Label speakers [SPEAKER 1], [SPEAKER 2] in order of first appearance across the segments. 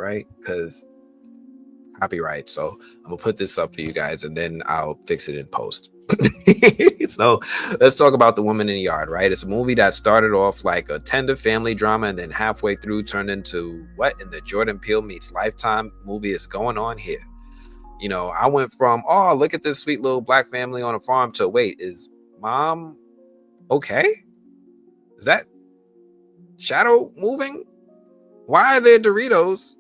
[SPEAKER 1] right? Because copyright. So I'm gonna put this up for you guys and then I'll fix it in post. So let's talk about The Woman in the Yard, right? It's a movie that started off like a tender family drama and then halfway through turned into what in the Jordan Peele meets Lifetime movie is going on here. You know, I went from, oh, look at this sweet little black family on a farm to, wait, is mom okay? Is that shadow moving? Why are there Doritos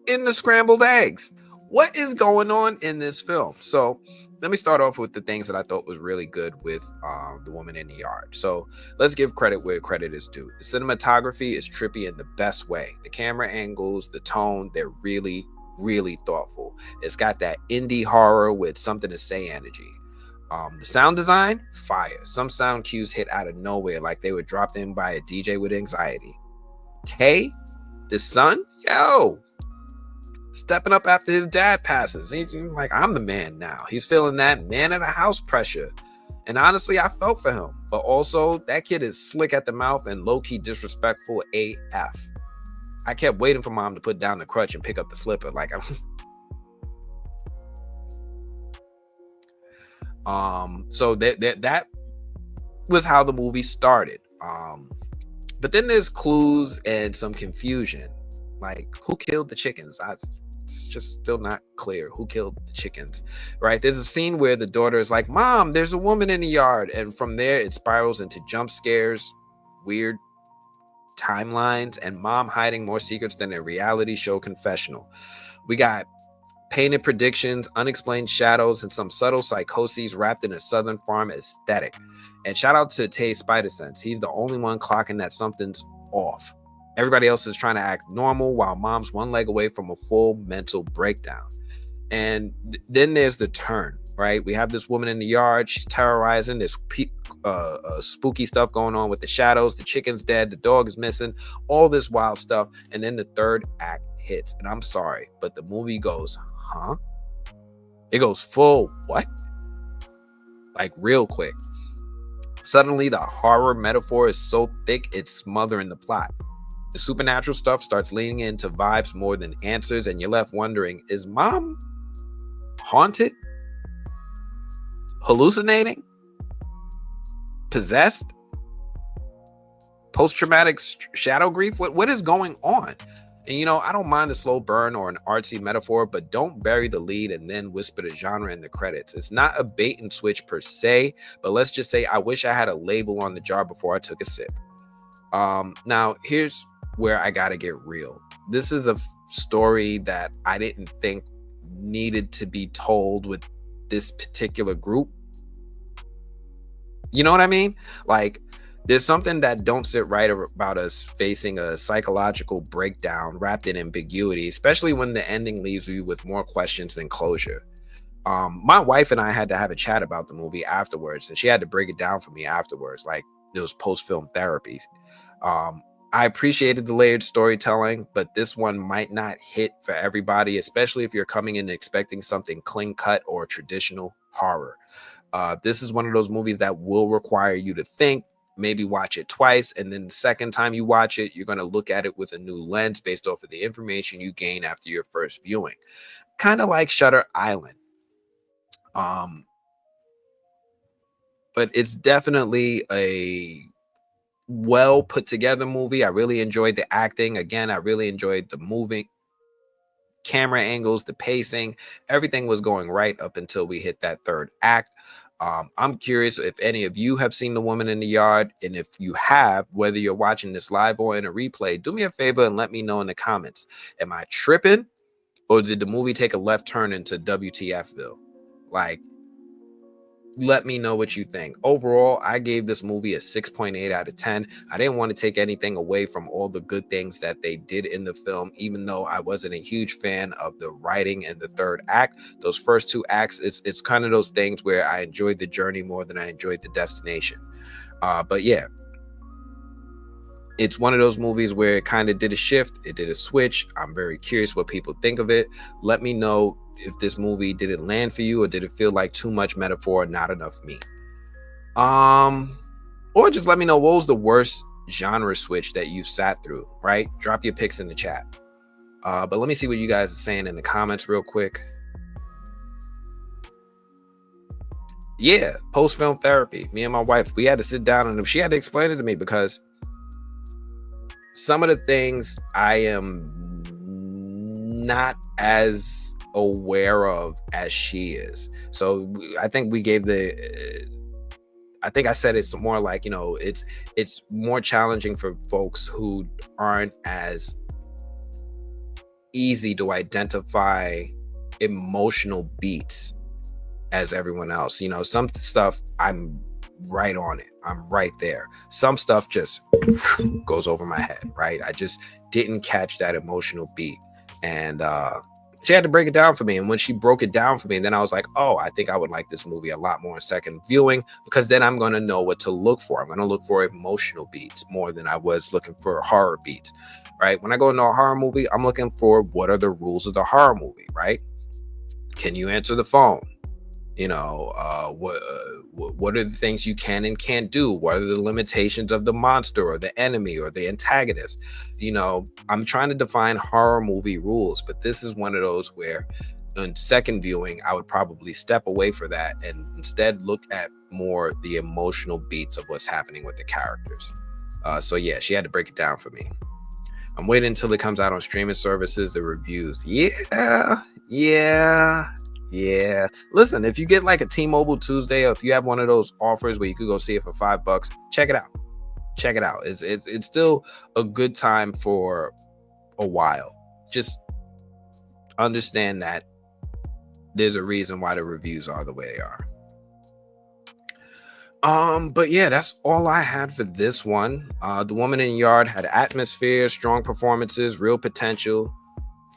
[SPEAKER 1] in the scrambled eggs? What is going on in this film? So let me start off with the things that I thought was really good with The Woman in the Yard. So let's give credit where credit is due. The cinematography is trippy in the best way. The camera angles, the tone, they're really, really thoughtful. It's got that indie horror with something to say energy. The sound design, fire. Some sound cues hit out of nowhere like they were dropped in by a DJ with anxiety. Tay, the son, yo, stepping up after his dad passes. He's like, I'm the man now. He's feeling that man of the house pressure. And honestly, I felt for him. But also, that kid is slick at the mouth and low-key disrespectful AF. I kept waiting for mom to put down the crutch and pick up the slipper. Like, so that was how the movie started. But then there's clues and some confusion. Like, who killed the chickens? It's just still not clear who killed the chickens, right? There's a scene where the daughter is like, Mom, there's a woman in the yard. And from there, it spirals into jump scares, weird timelines, and mom hiding more secrets than a reality show confessional. We got painted predictions, unexplained shadows, and some subtle psychoses wrapped in a Southern farm aesthetic. And shout out to Tay's spider sense. He's the only one clocking that something's off. Everybody else is trying to act normal while mom's one leg away from a full mental breakdown. And then there's the turn, right? We have this woman in the yard. She's terrorizing. There's spooky stuff going on with the shadows. The chicken's dead. The dog is missing. All this wild stuff. And then the third act hits. And I'm sorry, but the movie goes, huh? It goes full what? Like real quick. Suddenly, the horror metaphor is so thick, it's smothering the plot. The supernatural stuff starts leaning into vibes more than answers, and you're left wondering, is mom haunted? Hallucinating? Possessed? Post-traumatic shadow grief? What is going on? And you know, I don't mind a slow burn or an artsy metaphor, but don't bury the lead and then whisper the genre in the credits. It's not a bait and switch per se, but let's just say I wish I had a label on the jar before I took a sip. Now, here's where I gotta get real. This is a story that I didn't think needed to be told with this particular group. You know what I mean? Like, there's something that don't sit right about us facing a psychological breakdown wrapped in ambiguity, especially when the ending leaves you with more questions than closure. My wife and I had to have a chat about the movie afterwards, and she had to break it down for me afterwards, like it was post-film therapy. I appreciated the layered storytelling, but this one might not hit for everybody, especially if you're coming in expecting something clean cut or traditional horror. This is one of those movies that will require you to think, maybe watch it twice, and then the second time you watch it, you're going to look at it with a new lens based off of the information you gain after your first viewing. Kind of like Shutter Island. But it's definitely a well put together movie. I really enjoyed the acting. Again, I really enjoyed the moving camera angles, the pacing. Everything was going right up until we hit that third act. I'm curious if any of you have seen The Woman in the Yard, and if you have, whether you're watching this live or in a replay, do me a favor and let me know in the comments. Am I tripping, or did the movie take a left turn into WTFville? Like, let me know what you think. Overall, I gave this movie a 6.8 out of 10. I didn't want to take anything away from all the good things that they did in the film, even though I wasn't a huge fan of the writing and the third act. Those first two acts, it's kind of those things where I enjoyed the journey more than I enjoyed the destination. But yeah, it's one of those movies where it kind of did a shift. It did a switch. I'm very curious what people think of it. Let me know if this movie, did it land for you, or did it feel like too much metaphor, not enough meat? Or just let me know, what was the worst genre switch that you've sat through, right? Drop your picks in the chat. But let me see what you guys are saying in the comments real quick. Yeah, post-film therapy. Me and my wife, we had to sit down and she had to explain it to me, because some of the things I am not as aware of as she is. So I think we gave I think I said it's more like, it's more challenging for folks who aren't as easy to identify emotional beats as everyone else. Some stuff I'm right on it. I'm right there. Some stuff just goes over my head, right? I just didn't catch that emotional beat. And she had to break it down for me. And when she broke it down for me, then I was like, oh, I think I would like this movie a lot more in second viewing, because then I'm going to know what to look for. I'm going to look for emotional beats more than I was looking for horror beats, right? When I go into a horror movie, I'm looking for what are the rules of the horror movie, right? Can you answer the phone? What are the things you can and can't do? What are the limitations of the monster or the enemy or the antagonist? I'm trying to define horror movie rules, but this is one of those where in second viewing, I would probably step away for that and instead look at more the emotional beats of what's happening with the characters. So yeah, she had to break it down for me. I'm waiting until it comes out on streaming services, the reviews. Yeah. Listen, if you get like a T-Mobile Tuesday, or if you have one of those offers where you could go see it for $5, check it out. It's still a good time for a while. Just understand that there's a reason why the reviews are the way they are. But yeah, that's all I had for this one. The Woman in the Yard had atmosphere, strong performances, real potential.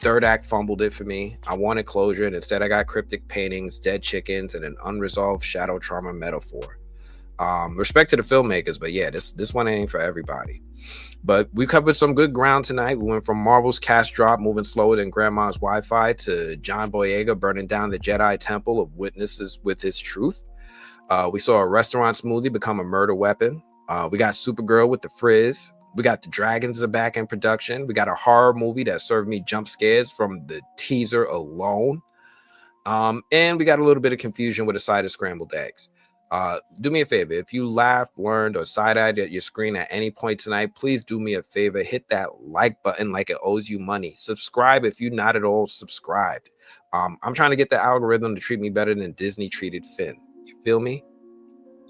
[SPEAKER 1] Third act fumbled it for me. I wanted closure, and instead I got cryptic paintings, dead chickens, and an unresolved shadow trauma metaphor. Respect to the filmmakers, but yeah, this one ain't for everybody. But we covered some good ground tonight. We went from Marvel's Cash Drop moving slower than Grandma's Wi-Fi to John Boyega burning down the Jedi Temple of Witnesses with his truth. We saw a restaurant smoothie become a murder weapon. We got Supergirl with the frizz. We got The Dragons are back in production. We got a horror movie that served me jump scares from the teaser alone. And we got a little bit of confusion with a side of scrambled eggs. Do me a favor. If you laughed, learned, or side-eyed at your screen at any point tonight, please do me a favor. Hit that like button like it owes you money. Subscribe if you're not at all subscribed. I'm trying to get the algorithm to treat me better than Disney treated Finn. You feel me?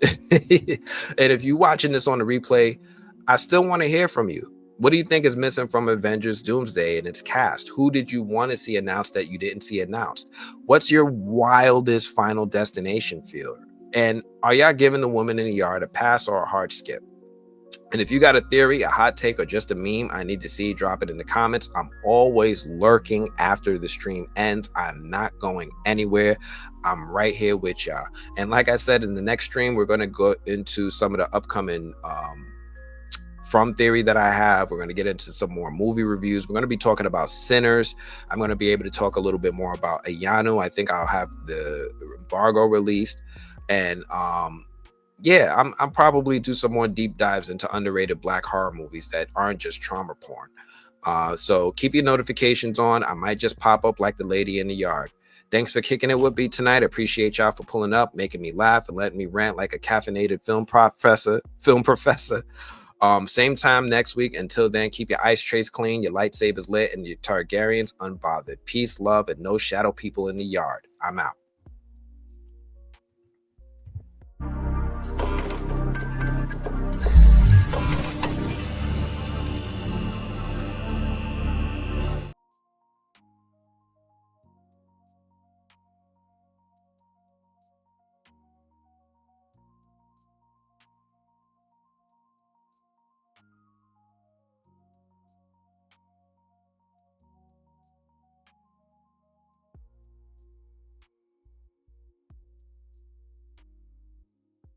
[SPEAKER 1] And if you're watching this on the replay, I still want to hear from you. What do you think is missing from Avengers Doomsday and its cast? Who did you want to see announced that you didn't see announced? What's your wildest Final Destination feel? And are y'all giving The Woman in the Yard a pass or a hard skip? And if you got a theory, a hot take, or just a meme I need to see, drop it in the comments. I'm always lurking after the stream ends. I'm not going anywhere. I'm right here with y'all. And like I said, in the next stream, we're going to go into some of the upcoming from theory that I have. We're going to get into some more movie reviews. We're going to be talking about Sinners. I'm going to be able to talk a little bit more about Ayano. I think I'll have the embargo released. And yeah, I'm probably do some more deep dives into underrated Black horror movies that aren't just trauma porn. So keep your notifications on. I might just pop up like the lady in the yard. Thanks for kicking it with me tonight. I appreciate y'all for pulling up, making me laugh, and letting me rant like a caffeinated film professor. Same time next week. Until then, keep your ice trays clean, your lightsabers lit, and your Targaryens unbothered. Peace, love, and no shadow people in the yard. I'm out.